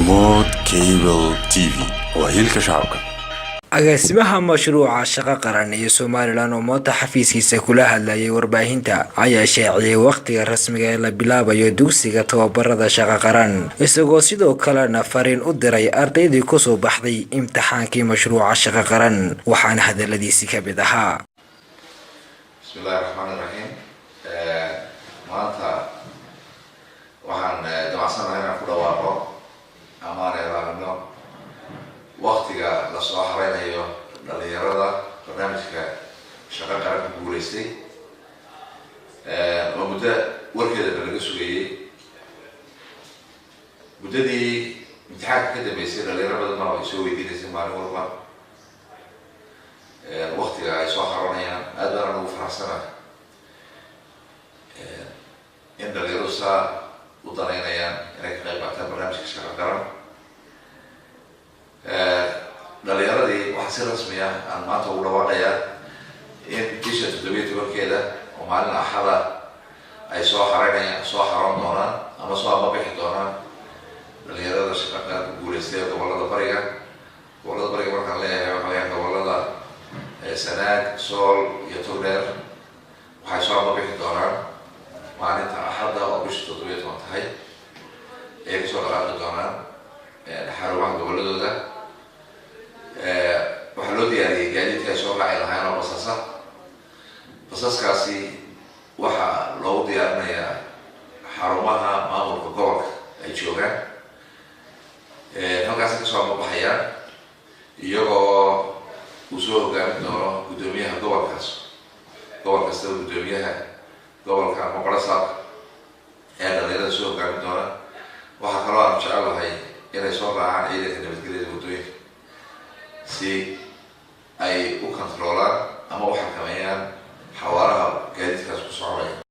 hormuud cable TV waa hilka shacabka. agaasimaha mashruuca shaqo qaran ee Soomaaliland oo moota xafiiskiisa kula hadlayay warbaahinta ayaa shaaciyay waqtiga rasmiga ee la bilaabayo dugsiga tababarada shaqo qaran isagoo sidoo kalena fariin u diray ardaydii ku soo baxday imtixaankii mashruuca shaqo qaran waxaana hadaladiisi ka mid ahaa bismillahirrahmanirrahiim maanta waxaan damacsanahay inaan ku dhawaaqo amaan eedaano waqtiga la soo xareynayo dhalinyarada barnaamijka shaqo qaranka ku guuleystay oo muddo warkeeda laga sugayay muddadii imtixaanka ka dambeysay dhalinyaro badan baa ay soo weydiinaysay maalin walba waqtiga ay soo xaroonayaan aad baan ugu faraxsanahay in dhalinyaradu saa u danaynayaan inay ka qayb qaataan barnaamijka shaqo qaran dhalinyaradii waxaa si rasmi ah aan maanta ugu dhawaaqayaa in bisha 17 oo maalin axada ay soo xaroon doonaan ama soo ababixi doonaan dhalinyarada shaqo qaranka ku guuleystay gobolada bariga markaan leeyahay waxaa weeyaan gobolada Sanaag, Sool iyo Togdheer waxay soo ababixi doonaan maalinta axada oo bisha 17 tahay ay kasoo dhaqaaqi doonaan xarumaha goboladooda waxaa loo diyaariyay gaadiidka ay soo raaci lahayn oo basaskaasi waxaa loogu diyaarinayaa xarumaha maamulka gobolka ay joogaan halkaasi kasoo ababaxayaan iyagoo uu soo hogaamin doono guddoomiyaha gobolkaas gobol kasta guddoomiyaha gobolka ama qarasaabka ee dhalinyarada soo hogaamin doona waxaa kaloo aan jecelahay inay soo raacaan ciidanka nabadgelyada waddooyinka si ay u kontroolaan ama u xakameeyaan